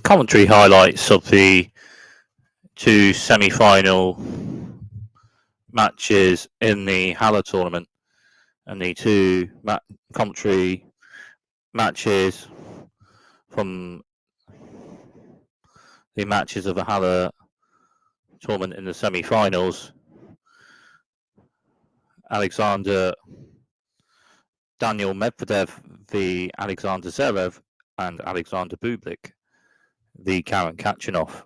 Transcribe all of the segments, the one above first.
commentary highlights of the two semi-final matches in the Halle tournament and the two commentary matches from the matches of the Halle tournament in the semi-finals. Daniel Medvedev v Alexander Zverev and Alexander Bublik v Karen Khachanov.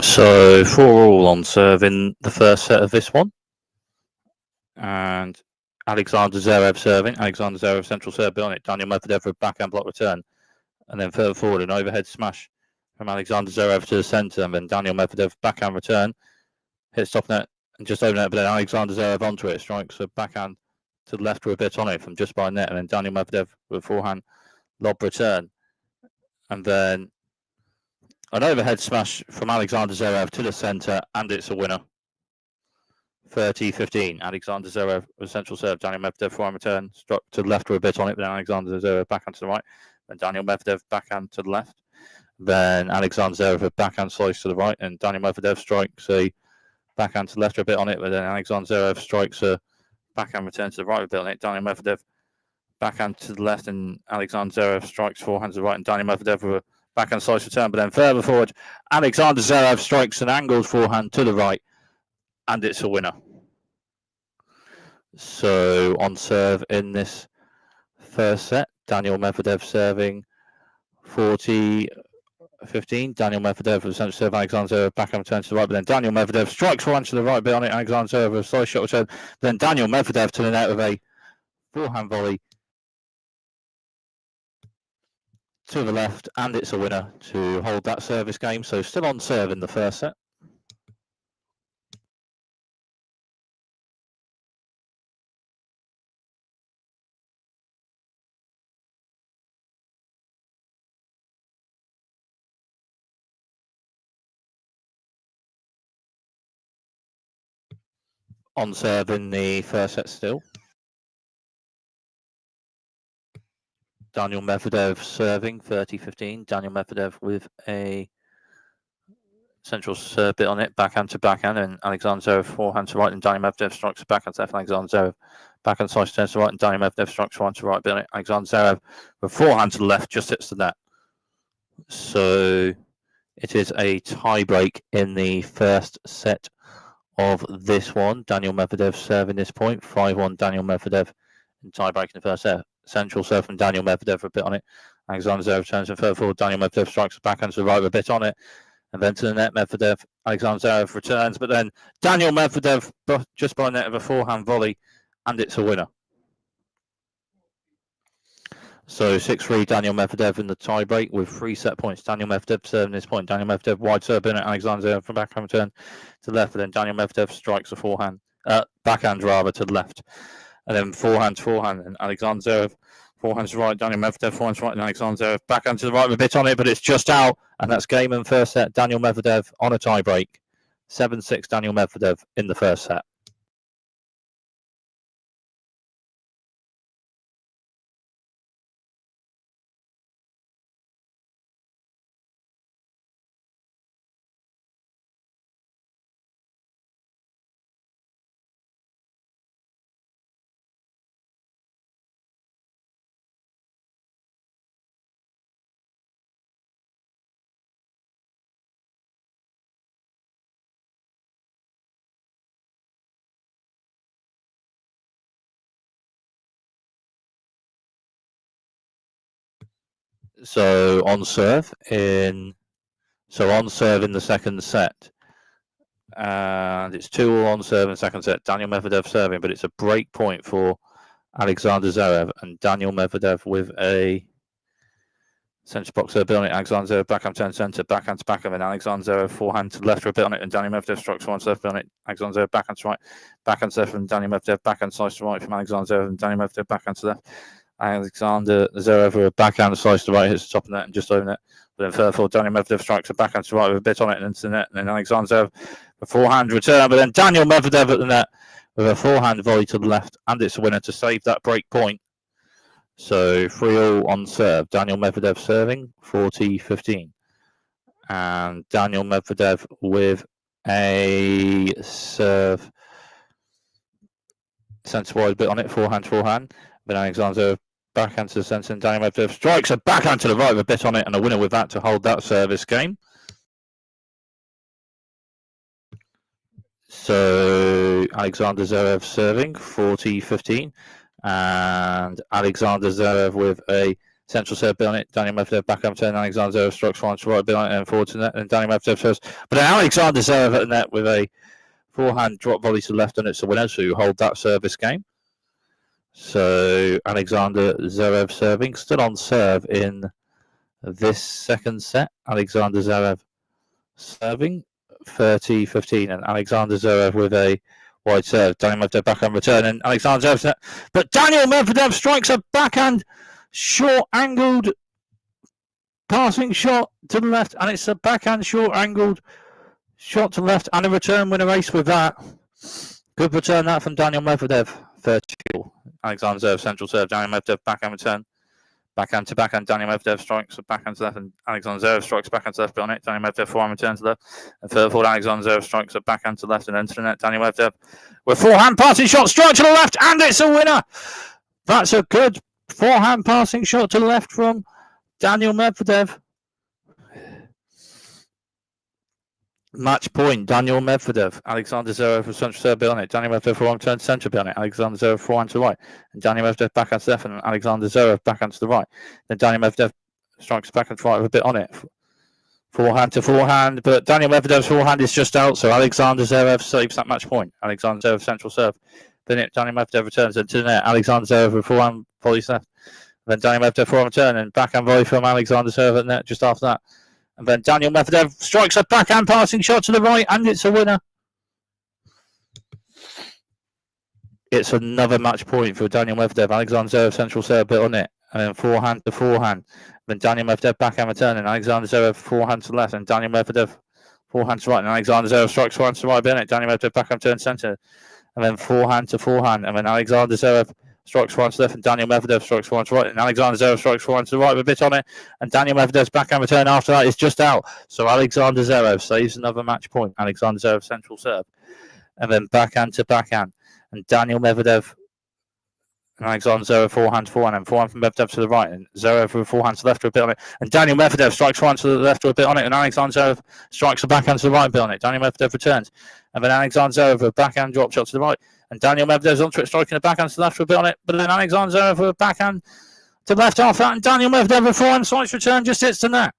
So 4-all on serve in the first set of this one. And Alexander Zverev serving. Alexander Zverev central serve on it. Daniel Medvedev with backhand block return. And then further forward, an overhead smash from Alexander Zverev to the centre. And then Daniel Medvedev backhand return. Hits top net and just over net. But then Alexander Zverev onto it. Strikes a backhand to the left with a bit on it from just by net. And then Daniel Medvedev with forehand lob return. And then an overhead smash from Alexander Zverev to the centre, and it's a winner. 30-15. Alexander Zverev with central serve. Daniel Medvedev forehand return, struck to the left with a bit on it. Then Alexander Zverev backhand to the right. Then Daniel Medvedev backhand to the left. Then Alexander Zverev with backhand slice to the right, and Daniel Medvedev strikes a backhand to the left with a bit on it. But then Alexander Zverev strikes a backhand return to the right with a bit on it. Daniel Medvedev backhand to the left, and Alexander Zverev strikes forehand to the right, and Daniel Medvedev with a backhand slice return. But then further forward, Alexander Zverev strikes an angled forehand to the right, and it's a winner. So on serve in this first set, Daniel Medvedev serving 40-15. Daniel Medvedev with central serve. Alexander Zverev backhand return to the right, but then Daniel Medvedev strikes forehand to the right bit on it. Alexander Zverev with a slice shot return. Then Daniel Medvedev to the net with a forehand volley to the left, and it's a winner to hold that service game. So still on serve in the first set. On serve in the first set still. Daniel Medvedev serving 30-15. Daniel Medvedev with a central serve bit on it, backhand to backhand, and Alexander Zverev forehand to right, and Daniel Medvedev strikes a backhand to left. Alexander Zverev backhand slice turns to right, and Daniel Medvedev strikes forehand to right bit on it. Alexander Zverev with forehand to the left just hits the net. So it is a tie break in the first set of this one. Daniel Medvedev serving this point, 5-1 Daniel Medvedev in tie break in the first set. Central serve from Daniel Medvedev for a bit on it. Alexander Zverev turns and further forward. Daniel Medvedev strikes a backhand to the right with a bit on it. And then to the net, Medvedev, Alexander Zverev returns, but then Daniel Medvedev just by net of a forehand volley, and it's a winner. So 6-3 Daniel Medvedev in the tiebreak with 3 set points. Daniel Medvedev serving this point. Daniel Medvedev wide serve in at Alexander Zverev from backhand return to the left, and then Daniel Medvedev strikes a forehand, backhand rather to the left, and then forehand to forehand, and Alexander Zverev forehand to right, Daniel Medvedev forehand to right, and Alexander Zverev backhand to the right with a bit on it, but it's just out, and that's game in first set. Daniel Medvedev on a tiebreak, 7-6 Daniel Medvedev in the first set. So on serve in the second set. And it's 2-2 on serve in the second set. Daniil Medvedev serving, but it's a break point for Alexander Zverev, and Daniil Medvedev with a centre box serve on it. Alexander Zverev backhand turn centre, backhand to backhand, and Alexander Zverev forehand to left for a bit on it, and Daniil Medvedev strikes one serve on it. Alexander Zverev backhand to right, backhand serve from Daniil Medvedev, backhand slice to right from Alexander Zverev, and Daniil Medvedev backhand to left. Alexander Zverev with a backhand slice to right, hits the top of the net and just over net. But then further, Daniil Medvedev strikes a backhand to right with a bit on it and into the net, and then Alexander Zverev a forehand return, but then Daniil Medvedev at the net with a forehand volley to the left, and it's a winner to save that break point. So 3-3 on serve. Daniil Medvedev serving 40-15, and Daniil Medvedev with a serve centre wide bit on it, forehand. But Alexander backhand to the centre, and Daniil Medvedev strikes a backhand to the right with a bit on it, and a winner with that to hold that service game. So Alexander Zverev serving 40-15, and Alexander Zverev with a central serve bit on it. Daniil Medvedev backhand turn. Alexander Zverev strikes one to right bit on it and forward to net, and Daniil Medvedev serves. But then Alexander Zverev at the net with a forehand drop volley to the left, and it's a winner to hold that service game. So Alexander Zverev serving, still on serve in this second set. Alexander Zverev serving 30-15, and Alexander Zverev with a wide serve. Daniil Medvedev backhand return, and Alexander Zverev net. But Daniil Medvedev strikes a backhand short-angled passing shot to the left, and it's a backhand short-angled shot to the left, and a return winner ace with that. Good return that from Daniil Medvedev. 30. Alexander Zverev central serve. Daniil Medvedev backhand return. Backhand to backhand. Daniil Medvedev strikes a backhand to left, and Alexander Zverev strikes backhand to left on it. Daniil Medvedev forehand return to left, and further forward Alexander Zverev strikes a backhand to left and into the net. Daniil Medvedev with forehand passing shot, strike to the left, and it's a winner. That's a good forehand passing shot to the left from Daniil Medvedev. Match point, Daniil Medvedev. Alexander Zverev with central serve on it. Daniil Medvedev forehand turn centre on it. Alexander Zverev forehand to the right. And Daniil Medvedev backhand to left, and Alexander Zverev backhand to the right. Then Daniil Medvedev strikes backhand to right with a bit on it. Forehand to forehand, but Daniil Medvedev's forehand is just out, so Alexander Zverev saves that match point. Alexander Zverev central serve. Then Daniil Medvedev returns into the net. Alexander Zverev with forehand volley left. Then Daniil Medvedev forehand return and backhand volley from Alexander Zverev at net just after that. And then Daniil Medvedev strikes a backhand passing shot to the right, and it's a winner. It's another match point for Daniil Medvedev. Alexander Zverev central serve bit on it, and then forehand to forehand. Then Daniil Medvedev backhand return, and Alexander Zverev forehand to left, and Daniil Medvedev forehand to right, and Alexander Zverev strikes forehand to right bit on it. Daniil Medvedev backhand turn centre, and then forehand to forehand, and then Alexander Zverev strikes forehand to left, and Daniil Medvedev strikes forehand to right, and Alexander Zverev strikes forehand to the right with a bit on it, and Daniil Medvedev's backhand return after that is just out. So Alexander Zverev saves another match point. Alexander Zverev central serve, and then backhand to backhand, and Daniil Medvedev and Alexander Zverev forehand to forehand, and forehand from Medvedev to the right, and Zverev with forehand to the left with a bit on it, and Daniil Medvedev strikes forehand to the left with a bit on it, and Alexander Zverev strikes a backhand to the right with a bit on it. Daniil Medvedev returns, and then Alexander Zverev with a backhand drop shot to the right, and Daniil Medvedev's onto it, striking a backhand to the left with a bit on it, but then Alexander Zverev with a backhand to the left after that, and Daniil Medvedev with forehand slice return just hits the net.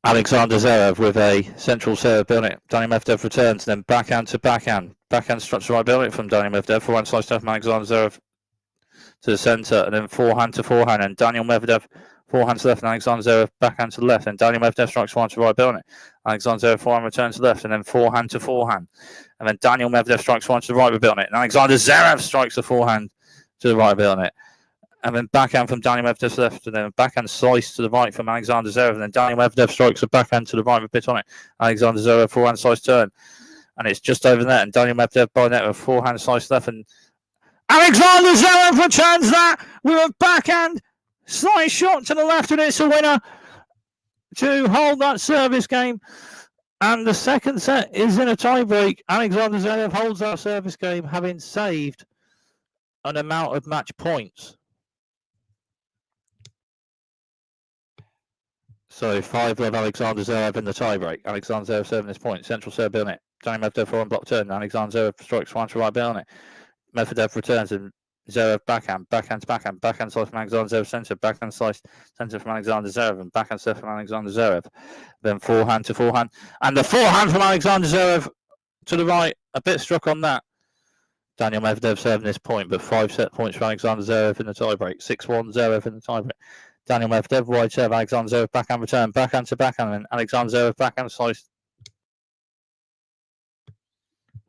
Alexander Zverev with a central serve on it. Daniil Medvedev returns, then backhand to backhand. Backhand structure right on it from Daniil Medvedev. Forehand slice from Alexander Zverev to the centre, and then forehand to forehand. And Daniil Medvedev forehand to left, and Alexander Zverev backhand to the left. And Daniil Medvedev strikes forehand to right on it. Alexander Zverev forehand returns to left, and then forehand to forehand. And then Daniil Medvedev strikes forehand to the right on it. And Alexander Zverev strikes the forehand to the right on it. And then backhand from Daniil Medvedev's left, and then backhand slice to the right from Alexander Zverev, and then Daniil Medvedev strikes a backhand to the right with a bit on it. Alexander Zverev forehand slice turn, and it's just over net, and Daniil Medvedev by net with a forehand slice left, and Alexander Zverev returns that with a backhand slice shot to the left, and it's a winner to hold that service game. And the second set is in a tiebreak. Alexander Zverev holds that service game, having saved an amount of match points. So 5-love Alexander Zverev in the tiebreak. Alexander Zverev serving this point. Central serve on it. Daniel Medvedev forehand block turn. Alexander Zverev strikes forehand to right bit on it. Medvedev returns and Zverev backhand to backhand slice from Alexander Zverev centre, backhand slice centre from Alexander Zverev, and backhand serve from Alexander Zverev. Then forehand to forehand, and the forehand from Alexander Zverev to the right, a bit struck on that. Daniel Medvedev serving this point, but 5 set points for Alexander Zverev in the tiebreak. 6-1 Zverev in the tiebreak. Daniel Medvedev wide serve, Alexander Zverev backhand return, backhand to backhand, and Alexander Zverev backhand slice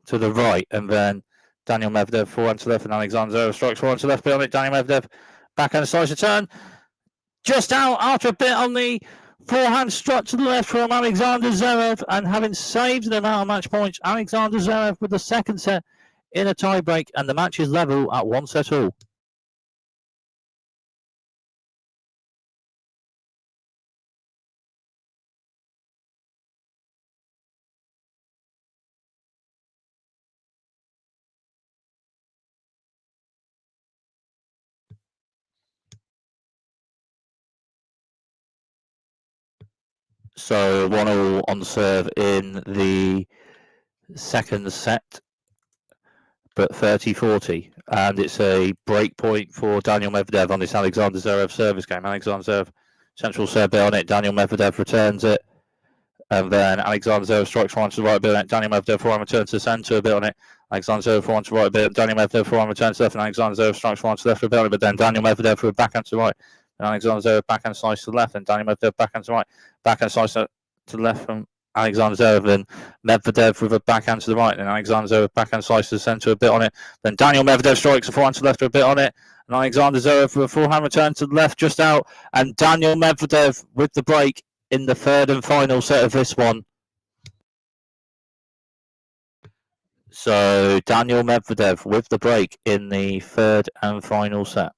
to the right, and then Daniel Medvedev forehand to left, and Alexander Zverev strikes forehand to left beyond it. Daniel Medvedev backhand slice return, just out after a bit on the forehand struck to the left from Alexander Zverev, and having saved the amount of match points, Alexander Zverev with the second set in a tiebreak, and the match is level at 1 set all. So 1-1 on serve in the second set, but 30-40, and it's a break point for Daniel Medvedev on this Alexander Zverev service game. Alexander Zverev central serve bit on it, Daniel Medvedev returns it, and then Alexander Zverev strikes forehand to the right bit on it, Daniel Medvedev forehand returns to the centre a bit on it, Alexander Zverev forehand to the right bit, Daniel Medvedev forehand returns to left, and Alexander Zverev strikes forehand to the left a bit on it, but then Daniel Medvedev with a backhand to the right, and Alexander Zverev backhand slice to the left, and Daniel Medvedev backhand to the right, backhand slice to the left from Alexander Zverev, and Medvedev with a backhand to the right, and Alexander Zverev backhand slice to the centre a bit on it, then Daniel Medvedev strikes a forehand to the left a bit on it, and Alexander Zverev with a forehand return to the left just out, and Daniel Medvedev with the break in the third and final set of this one. So Daniel Medvedev with the break in the third and final set.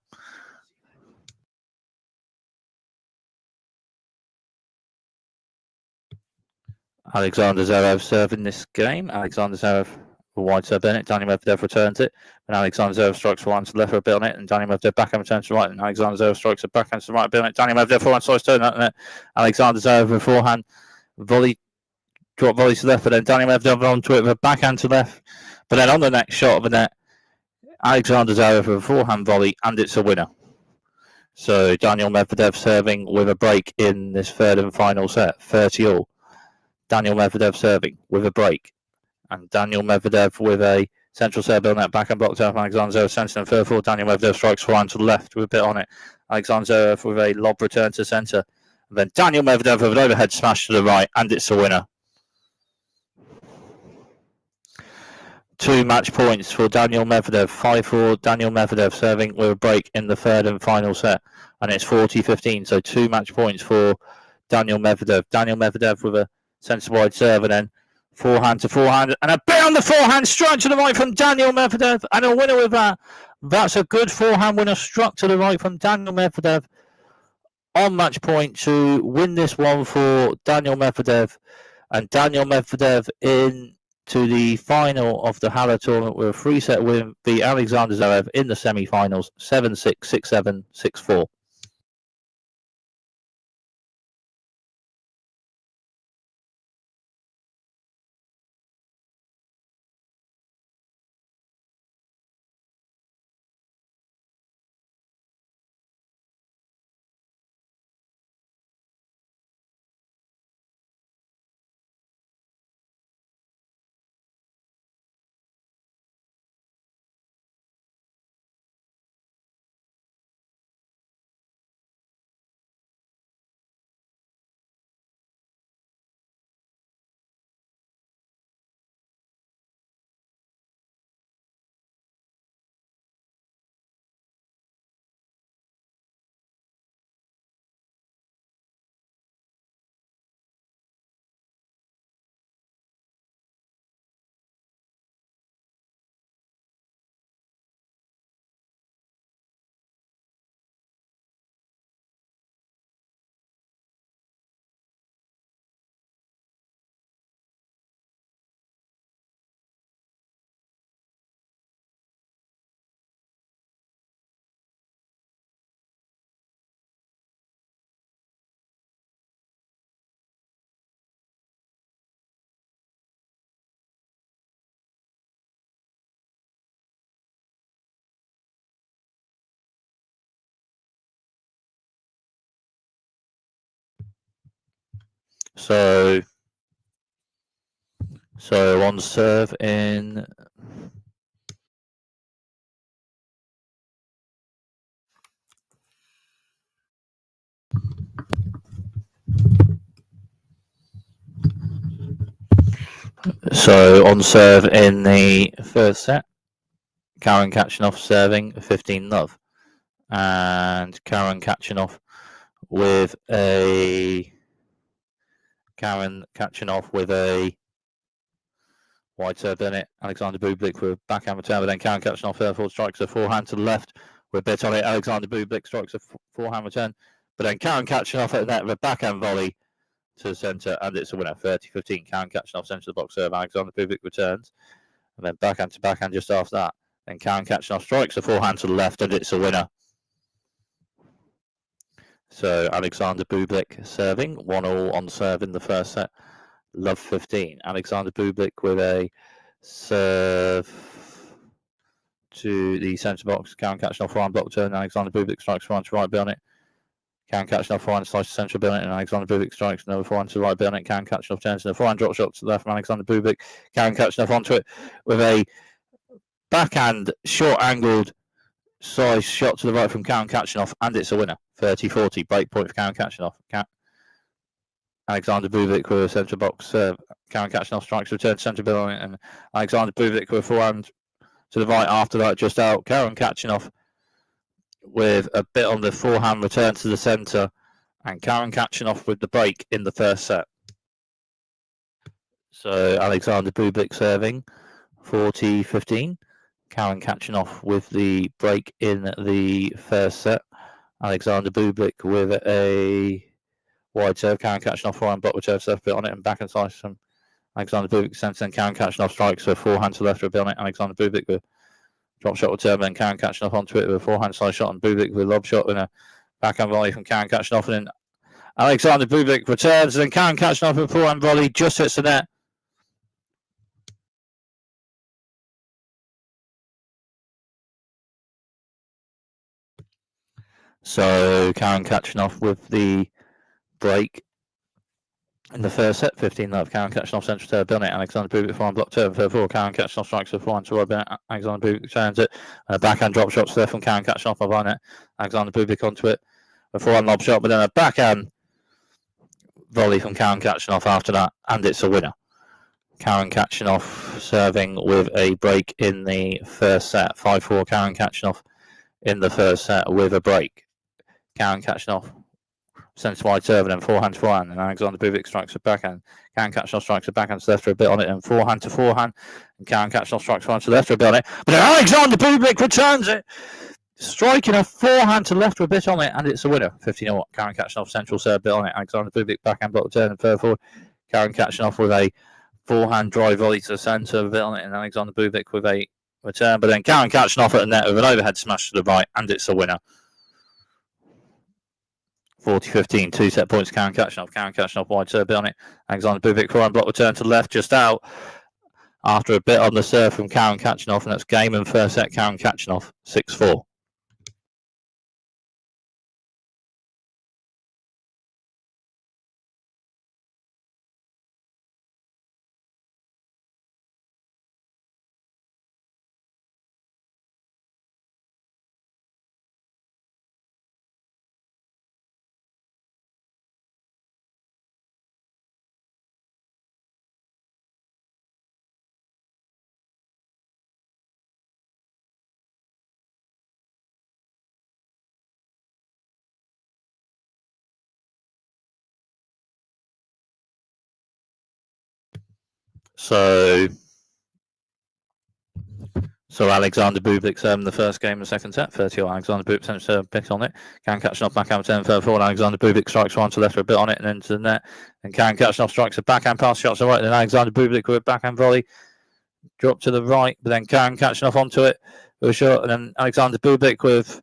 Alexander Zverev serving this game. Alexander Zverev wide serve in it. Daniel Medvedev returns it. And Alexander Zverev strikes forehand to the left a bit on it. And Daniel Medvedev backhand returns to the right. And Alexander Zverev strikes a backhand to the right a bit on it. Daniel Medvedev forehand slice turn on it. Alexander Zverev with forehand volley, drop volley to the left. But then Daniel Medvedev onto it with a backhand to the left. But then on the next shot of the net, Alexander Zverev with a forehand volley, and it's a winner. So Daniel Medvedev serving with a break in this third and final set, 30-all. Daniel Medvedev serving with a break, and Daniel Medvedev with a central serve on that backhand block turn from Alexander Zverev centre and third forward. Daniel Medvedev strikes forehand to the left with a bit on it. Alexander Zverev with a lob return to centre, and then Daniel Medvedev with an overhead smash to the right, and it's a winner. 2 match points for Daniel Medvedev, 5-4 Daniel Medvedev serving with a break in the third and final set, and it's 40-15, so 2 match points for Daniel Medvedev. Daniel Medvedev with a centre wide serve, and then forehand to forehand, and a bit on the forehand, strike to the right from Daniel Medvedev, and a winner with that. That's a good forehand winner, struck to the right from Daniel Medvedev on match point to win this one for Daniel Medvedev, and Daniel Medvedev in to the final of the Halle tournament with a 3-set win, beat Alexander Zverev in the semi-finals, 7-6, 6-7, 6-4. So on serve in the first set, Karen Kachanov serving 15 love, and Karen Kachanov with a wide serve in it. Alexander Bublik with backhand return, but then Karen Kachanov forward strikes a forehand to the left with a bit on it. Alexander Bublik strikes a forehand return, but then Karen Kachanov at the net with a backhand volley to the centre, and it's a winner. 30-15. Karen Kachanov centre of the box serve. Alexander Bublik returns, and then backhand to backhand just after that. Then Karen Kachanov strikes a forehand to the left, and it's a winner. So Alexander Bublik serving 1-1 on serve in the first set. Love 15. Alexander Bublik with a serve to the centre box. Karen Kachanov forehand block turn. Alexander Bublik strikes forehand to right beyond it. Karen Kachanov forehand slice to central beyond it, and Alexander Bublik strikes another forehand to the right beyond it. Karen Kachanov turns to the forehand drop shot to the left from Alexander Bublik. Karen Kachanov onto it with a backhand short angled slice shot to the right from Karen Kachanov, and it's a winner. 30-40. Break point for Karen Kachanov. Alexander Bublik with a centre box serve. Karen Kachanov strikes return to centre beyond it, and Alexander Bublik with a forehand to the right after that, just out. Karen Kachanov with a bit on the forehand return to the centre, and Karen Kachanov with the break in the first set. So Alexander Bublik serving 40-15. Karen Kachanov with the break in the first set. Alexander Bublik with a wide serve. Karen Kachanov forehand block return serve bit on it and back and slice from Alexander Bublik centre. And Karen Kachanov strikes a forehand to the left with a bit on it. Alexander Bublik with drop shot return, then Karen Kachanov onto it with a forehand slice shot, and Bublik with a lob shot and a backhand volley from Karen Kachanov, and then Alexander Bublik returns, and then Karen Kachanov with a forehand volley just hits the net. So Karen Kachanov with the break in the first set, 15 love. Karen Kachanov central serve done it. Alexander Bublik forehand block turn for 4. Karen Kachanov strikes a forehand to Robin. Alexander Bublik turns it. Backhand drop shots there from Karen Kachanov behind it. Alexander Bublik onto it. A forehand lob shot, but then a backhand volley from Karen Kachanov after that, and it's a winner. Karen Kachanov serving with a break in the first set. 5-4 Karen Kachanov in the first set with a break. Karen Kachanov centre wide serve and then forehand to forehand, and Alexander Bublik strikes a backhand. Karen Kachanov strikes a backhand to left for a bit on it, and forehand to forehand, and Karen Kachanov strikes forehand to left for a bit on it, but then Alexander Bublik returns it, striking a forehand to left for a bit on it, and it's a winner. 15-0. Karen Kachanov central serve bit on it. Alexander Bublik backhand block turn and further forward. Karen Kachanov with a forehand drive volley to the centre of it on it, and Alexander Bublik with a return, but then Karen Kachanov at the net with an overhead smash to the right, and it's a winner. 40-15, 2 set points. Karen Kachanov wide serve bit on it. Alexander Bublik forehand block return to the left, just out after a bit on the serve from Karen Kachanov, and that's game and first set. Karen Kachanov 6-4. So Alexander Bublik serving the first game of the second set. 30-0. Alexander Bublik centre serve bit on it. Karen Kachanov backhand turn further forward. Alexander Bublik strikes one to left for a bit on it and then to the net. And Karen Kachanov strikes a backhand pass shot to the right. And then Alexander Bublik with a backhand volley. Drop to the right. But then Karen Kachanov onto it with a shot. And then Alexander Bublik with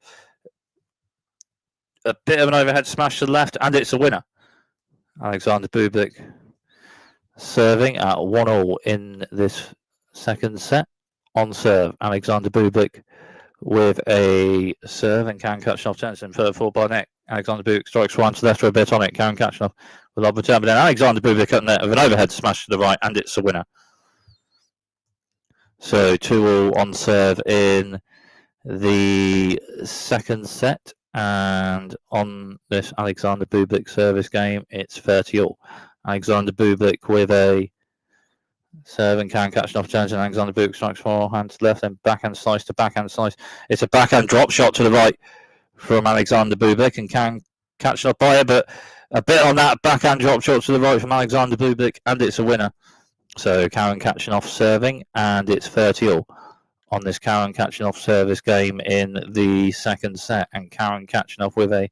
a bit of an overhead smash to the left. And it's a winner. Alexander Bublik serving at 1-0 in this second set. On serve, Alexander Bublik with a serve, and Karen Kachanov turns in further forward by net. Alexander Bubik strikes one to the left with a bit on it. Karen catching off with a lob return, but then Alexander Bubik at the net with an overhead smash to the right, and it's a winner. So 2-2 on serve in the second set, and on this Alexander Bubik service game, it's 30-all. Alexander Bubik with a serve and Karen catching off turns, and Alexander Bubik strikes forehand to left, then backhand slice to backhand slice. It's a backhand drop shot to the right from Alexander Bubik, and Karen catching off by it, but a bit on that backhand drop shot to the right from Alexander Bubik, and it's a winner. So Karen catching off serving, and it's 30-all on this Karen catching off service game in the second set, and Karen catching off with a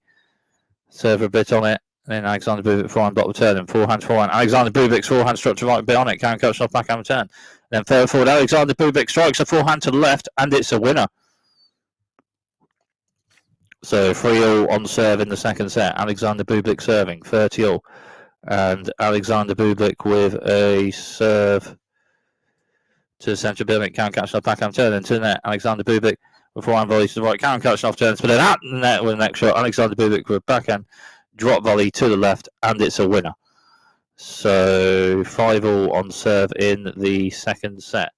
serve a bit on it. And then Alexander Bubik forehand block return, and forehand. Alexander Bubik's forehand struck to right, a bit on it. Karen catching off backhand return. Then third forward, Alexander Bubik strikes a forehand to the left, and it's a winner. So 3-all on serve in the second set. Alexander Bubik serving, 30-all. And Alexander Bubik with a serve to the centre of Bubik. Karen catching off backhand turn, and to the net. Alexander Bubik with forehand volley to the right. Karen catching off turns, but then at the net with the next shot. Alexander Bubik with a backhand drop volley to the left, and it's a winner. So 5-all on serve in the second set.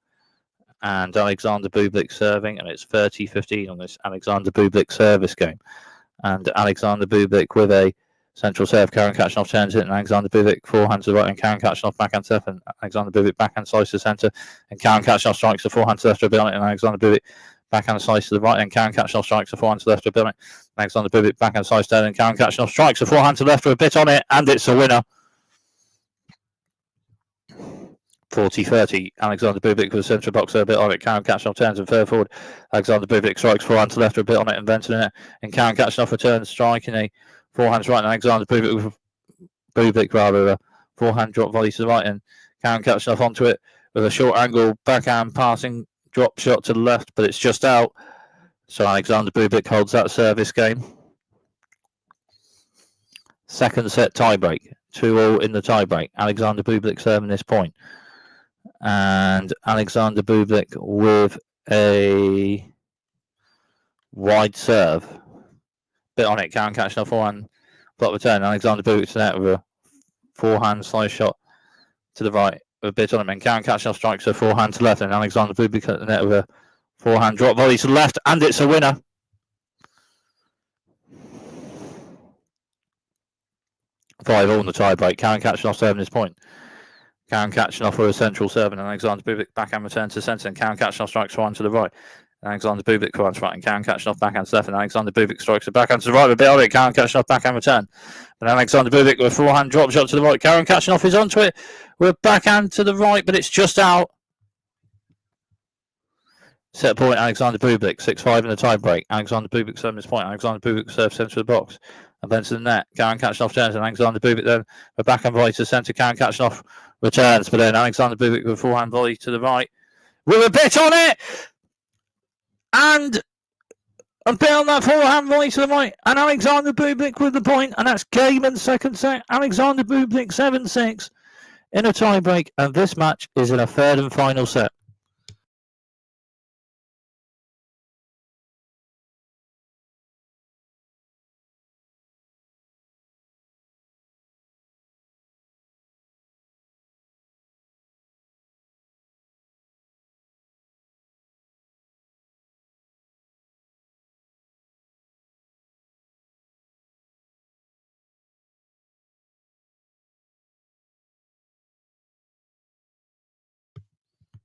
And Alexander Bubik serving, and it's 30-15 on this Alexander Bubik service game. And Alexander Bubik with a central serve. Karen catching off turns it, and Alexander Bubik forehand to the right, and Karen catching off backhand to left, and Alexander Bubik backhand slice to the centre, and Karen catching off strikes the forehand to the left to a on it, and Alexander Bubik backhand slice to the right, and Karen catching off strikes the forehand to the left to a on it. Alexander Bubik backhand slice down, and Karen catching off strikes the forehand to the left with a bit on it, and it's a winner. 40-30. Alexander Bubik with a central boxer, a bit on it. Karen catching off turns and third forward. Alexander Bubik strikes forehand to left with a bit on it, and venting it, and Karen catching off return, striking a forehand right, and Alexander Bubik rather a forehand drop volley to the right, and Karen catching off onto it with a short angle backhand passing drop shot to the left, but it's just out. So Alexander Bubik holds that service game. Second set tiebreak, 2-all in the tiebreak. Alexander Bubik serving this point, and Alexander Bubik with a wide serve. Bit on it, Karen catching off forehand block return. Alexander Bubik to net with a forehand slice shot to the right with a bit on it, and Karen catching off strikes a forehand to left, and Alexander Bubik at the net with a forehand drop volley to the left, and it's a winner. Five all in the tiebreak. Karen catching off serving this point. Karen catching off with a central serve, and Alexander Bubik backhand return to the centre, and Karen catching off strikes forehand to the right. Alexander Bubik forehand to right, and Karen catching off backhand to left, and Alexander Bubik strikes a backhand to the right with a bit on it. Karen catching off backhand return, and Alexander Bubik with a forehand drop shot to the right. Karen catching off is onto it with a backhand to the right, but it's just out. Set point, Alexander Bubik, 6-5 in the tiebreak. Alexander Bubik serving this point. Alexander Bubik serves centre of the box, and then to the net. Karen catching off turns, and Alexander Bubik then a backhand volley to the centre. Karen catching off returns, but then Alexander Bubik with a forehand volley to the right with a bit on it, and a bit on that forehand volley to the right, and Alexander Bubik with the point, and that's game in second set. Alexander Bubik 7-6 in a tiebreak, and this match is in a third and final set.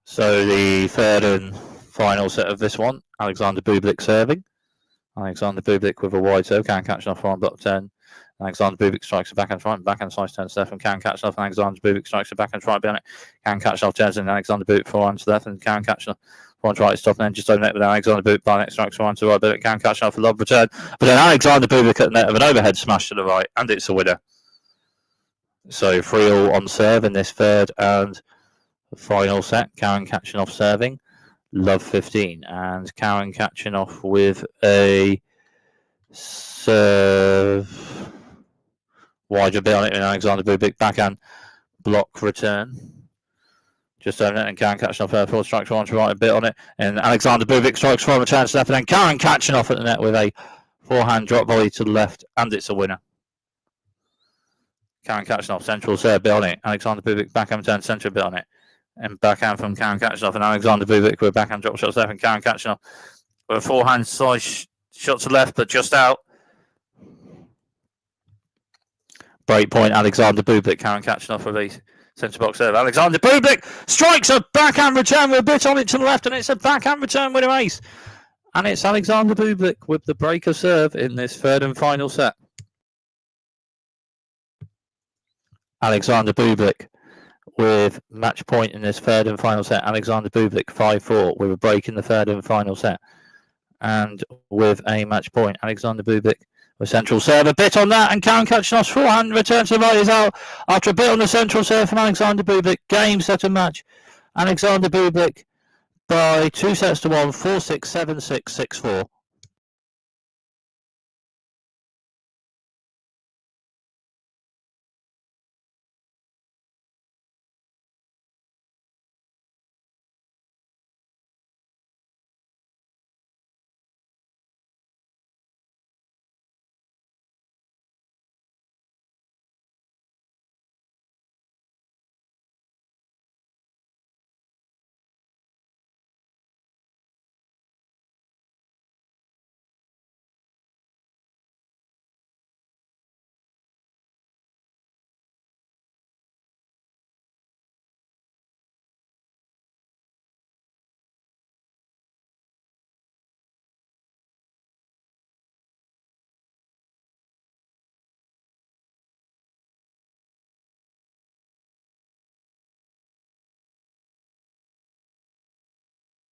So the third and final set of this one, Alexander Bubik serving. Alexander Bubik with a wide serve, Karen catching off on block 10. Alexander Bubik strikes a backhand right, backhand slice turns to left, and Karen catching off, and Alexander Bubik strikes a backhand right behind it. Karen catching off turns, and Alexander Bubik forehand to left, and Karen catching off forehand right, stop, and then just over net with Alexander Bubik by next strikes forehand to right, but Karen catching off a lob return, but then Alexander Bubik at the net with an overhead smash to the right, and it's a winner. So 3-all on serve in this third and final set. Karen catching off serving, love 15, and Karen catching off with a serve wide a bit on it, and Alexander Bubik backhand block return just over it, and Karen catching off her forward strikes forward to right a bit on it, and Alexander Bubik strikes forward return to left, and then Karen catching off at the net with a Forehand drop volley to the left, and it's a winner. Karen Kachanov, central serve, bit on it. Alexander Bublik, backhand turn, centre, bit on it. And backhand from Karen Kachanov, and Alexander Bublik with backhand drop shots left, and Karen Kachanov with a forehand slice shot to left, but just out. Break point, Alexander Bublik, Karen Kachanov with a centre box serve. Alexander Bublik strikes a backhand return with a bit on it to the left, and it's a backhand return with an ace. And it's Alexander Bublik with the break of serve in this third and final set. Alexander Bublik with match point in this third and final set. Alexander Bublik 5-4 with a break in the third and final set. And with a match point, Alexander Bublik with central serve. A bit on that, and Karen Kachanov's forehand return to the right is out after a bit on the central serve from Alexander Bublik. Game, set and match. Alexander Bublik by 2-1, 4-6, 7-6, 6-4.